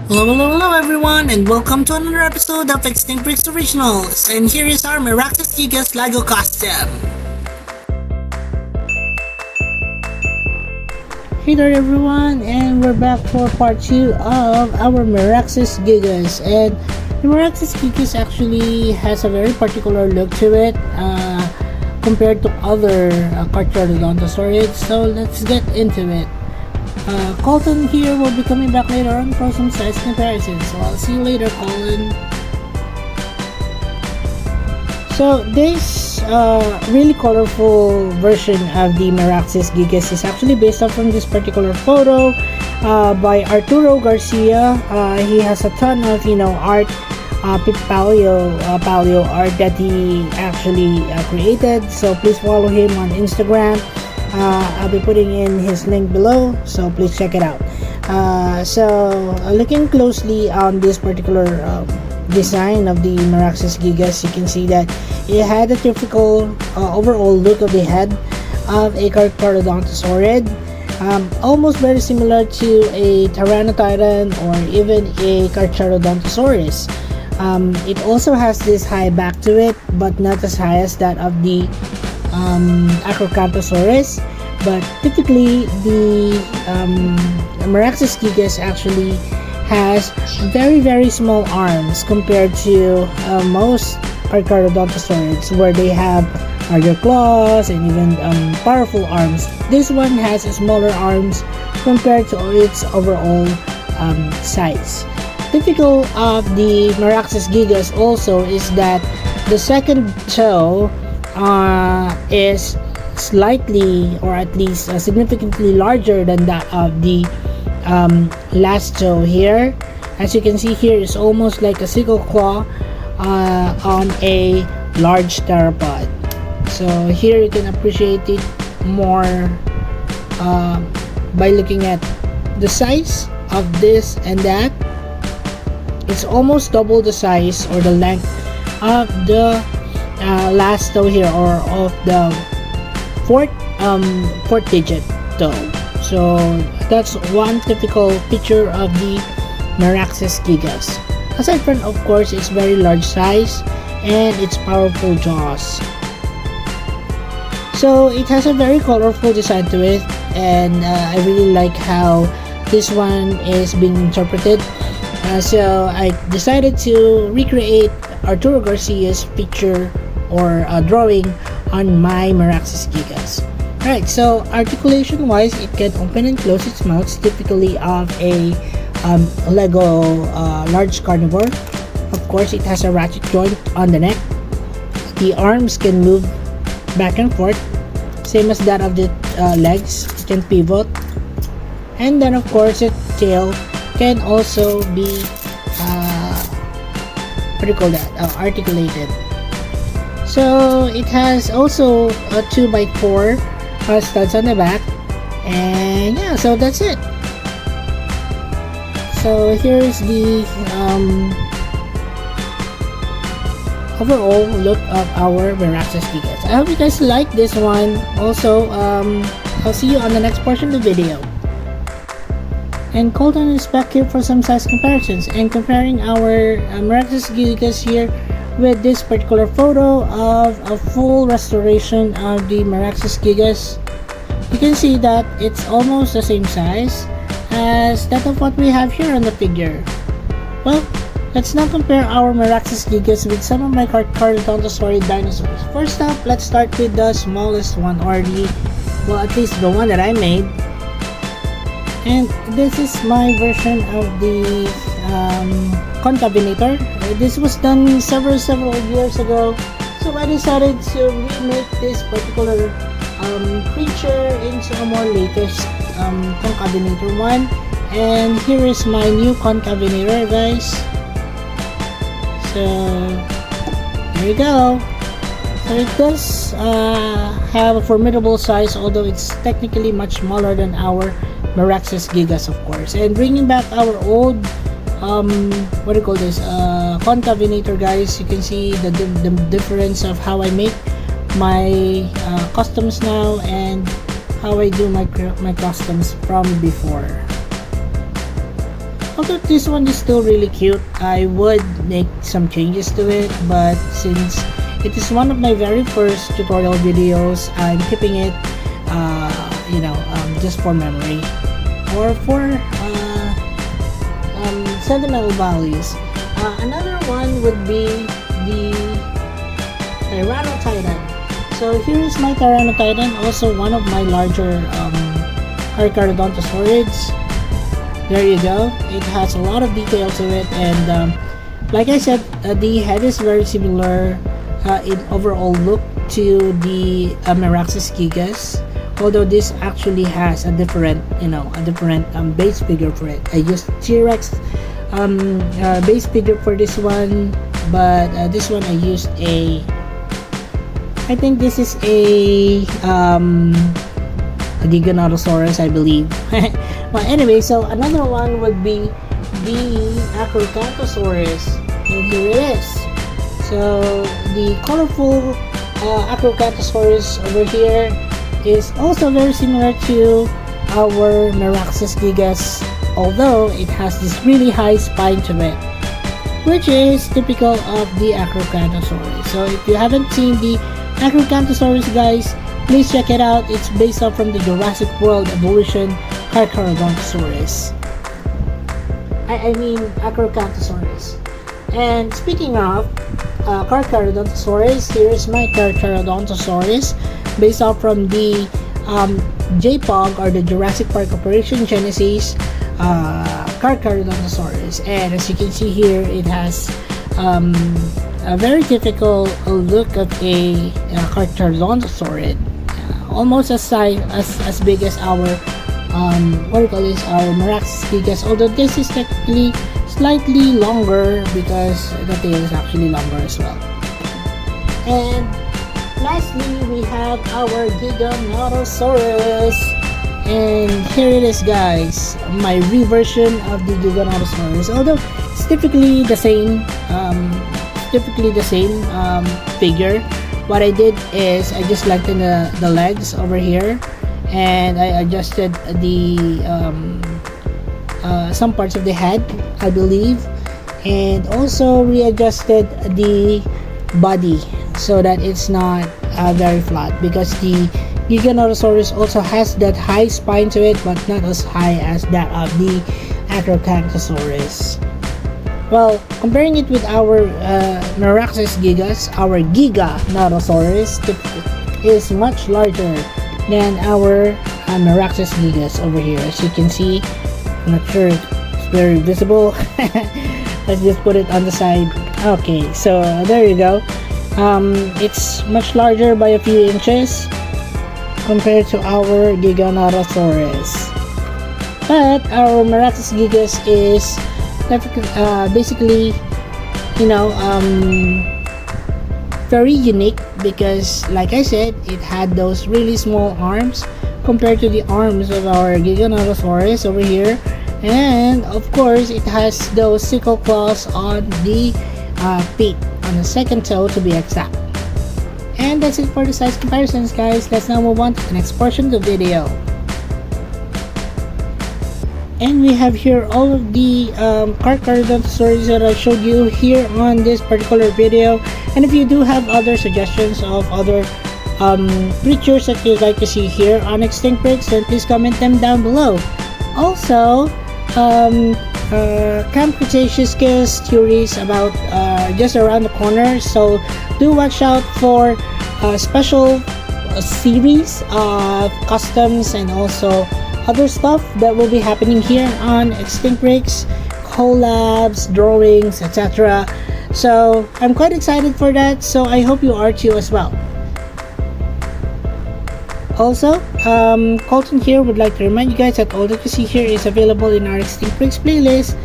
Hello everyone, and welcome to another episode of Extinct Bricks Originals. And here is our Meraxes Gigas Lego costume. Hey there everyone, and we're back for part 2 of our Meraxes Gigas. And the Meraxes Gigas actually has a very particular look to it compared to other CARCHARODONTOSAURIDS. So let's get into it. Colton here will be coming back later on for some size comparisons. So I'll see you later, Colton. So this really colorful version of the Meraxes Gigas is actually based off from this particular photo by Arturo Garcia. He has a ton of art, paleo art that he actually created. So please follow him on Instagram. I'll be putting in his link below, so please check it out. Looking closely on this particular design of the Meraxes Gigas, you can see that it had a typical overall look of the head of a CARCHARODONTOSAURID, almost very similar to a Tyrannotitan or even a CARCHARODONTOSAURUS. It also has this high back to it, but not as high as that of the Acrocanthosaurus, but typically the Meraxes Gigas actually has very small arms compared to most CARCHARODONTOSAURIDS, where they have larger claws and even powerful arms. This one has smaller arms compared to its overall size. Typical of the Meraxes Gigas also is that the second toe is slightly, or at least significantly larger than that of the last toe here. As you can see here, it's almost like a sickle claw on a large theropod. So here you can appreciate it more by looking at the size of this and that. It's almost double the size or the length of the last toe here, or of the fourth digit toe. So that's one typical feature of the Meraxes Gigas. Aside from, of course, its very large size and its powerful jaws. So it has a very colorful design to it, and I really like how this one is being interpreted. So I decided to recreate Arturo Garcia's picture or drawing on my Meraxes Gigas. Alright, so articulation wise, it can open and close its mouth typically of a Lego large carnivore. Of course, it has a ratchet joint on the neck. The arms can move back and forth, same as that of the legs. It can pivot, and then of course its tail can also be articulated. So it has also a 2x4 studs on the back, and yeah, so that's it. So here's the overall look of our Meraxes Gigas. I hope you guys like this one. Also, I'll see you on the next portion of the video. And Colton is back here for some size comparisons and comparing our Meraxes Gigas here with this particular photo of a full restoration of the Meraxes Gigas. You can see that it's almost the same size as that of what we have here on the figure. Well, let's now compare our Meraxes Gigas with some of my CARCHARODONTOSAURID dinosaurs. First up, let's start with the smallest one, or at least the one that I made. And this is my version of the Concavinator. This was done several years ago, so I decided to remake this particular creature into a more latest Concavinator one. And here is my new Concavinator, guys. So there you go. So it does have a formidable size, although it's technically much smaller than our Meraxes Gigas, of course. And bringing back our old Concavinator, guys, you can see the difference of how I make my customs now and how I do my customs from before. Although this one is still really cute, I would make some changes to it, but since it is one of my very first tutorial videos, I'm keeping it, just for memory or for sentimental values. Another one would be the Tyrannotitan. So here is my Tyrannotitan, also one of my larger CARCHARODONTOSAURIDS. There you go. It has a lot of detail to it, and like I said, the head is very similar in overall look to the Meraxes Gigas, although this actually has a different base figure for it. I used T-Rex base figure for this one, but this one I used I think this is a Dinosaur, I believe. Well, anyway, so another one would be the Acrocanthosaurus, and here it is. So the colorful Acrocanthosaurus over here is also very similar to our Meraxes Gigas, although it has this really high spine to it, which is typical of the Acrocanthosaurus. So if you haven't seen the Acrocanthosaurus, guys, please check it out. It's based off from the Jurassic World Evolution CARCHARODONTOSAURIDS. I mean Acrocanthosaurus. And speaking of CARCHARODONTOSAURIDS, here's my CARCHARODONTOSAURIDS based off from the JPOG, or the Jurassic Park Operation Genesis CARCHARODONTOSAURIDS. And as you can see here, it has a very typical look of a CARCHARODONTOSAURID, almost as big as our our Meraxes Gigas, although this is technically slightly longer because the tail is actually longer as well. And lastly, we have our Giganotosaurus, and here it is, guys, my reversion of the Giganotosaurus, although it's typically the same figure. What I did is I just lengthened the legs over here, and I adjusted the some parts of the head, I believe, and also readjusted the body so that it's not very flat, because the Giganotosaurus also has that high spine to it, but not as high as that of the Acrocanthosaurus. Well, comparing it with our Meraxes Gigas, our Giganotosaurus is much larger than our Meraxes Gigas over here. As you can see, I'm not sure it's very visible. Let's just put it on the side. Okay, so there you go. It's much larger by a few inches compared to our Giganotosaurus. But our Meraxes Gigas is basically, very unique, because like I said, it had those really small arms compared to the arms of our Giganotosaurus over here, and of course it has those sickle claws on the feet, on the second toe to be exact. And that's it for the size comparisons, guys. Let's now move on to the next portion of the video. And we have here all of the CARCHARODONTOSAURIDS that I showed you here on this particular video. And if you do have other suggestions of other creatures that you'd like to see here on Extinct Breaks, then please comment them down below. Also, Camp Cretaceous theories about just around the corner, so do watch out for a special series of customs and also other stuff that will be happening here on Extinct Breaks, collabs, drawings, etc. So I'm quite excited for that, so I hope you are too as well. Also, Colton here would like to remind you guys that all that you see here is available in our Extinct Breaks playlist,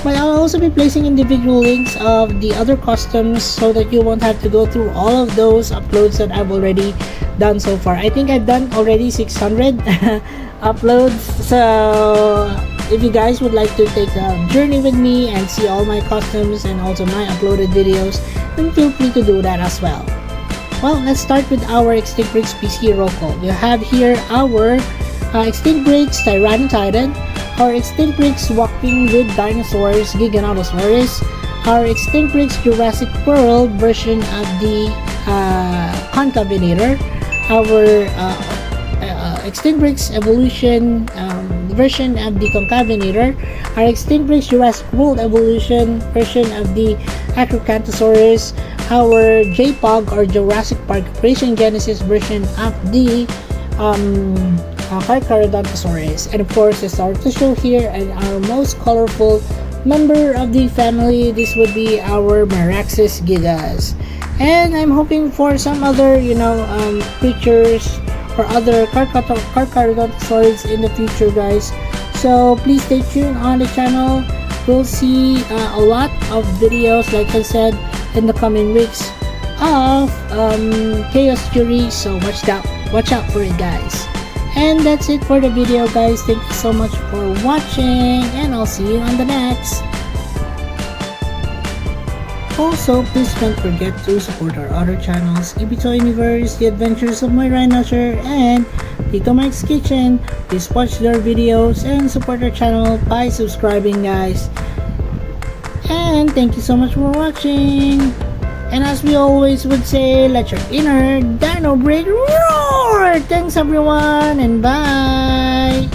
but I'll also be placing individual links of the other customs so that you won't have to go through all of those uploads that I've already done so far. I think I've done already 600 uploads, so if you guys would like to take a journey with me and see all my customs and also my uploaded videos, then feel free to do that as well. Well, let's start with our Extinct Breaks PC roll call. We have here our Extinct Breaks Tyrannotitan, our Extinctrix walking with dinosaurs, Giganotosaurus, our Extinctrix Jurassic World version of the Concavenator, our Extinctrix Evolution version of the Concavenator, our Extinctrix Jurassic World Evolution version of the Acrocanthosaurus, our JPOG or Jurassic Park Creation Genesis version of the CARCHARODONTOSAURIDS, and of course the star to show here and our most colorful member of the family, this would be our Meraxes Gigas. And I'm hoping for some other creatures or other CARCHARODONTOSAURIDS in the future, guys. So please stay tuned on the channel. We'll see a lot of videos, like I said, in the coming weeks of Chaos Jury, so watch out for it, guys. And that's it for the video, guys. Thank you so much for watching, and I'll see you on the next. Also, please don't forget to support our other channels, Ibito Universe, The Adventures of My Rhinocer, and Tito Mike's Kitchen. Please watch their videos and support our channel by subscribing, guys. And thank you so much for watching. And as we always would say, let your inner dino breed roar! Thanks everyone, and bye!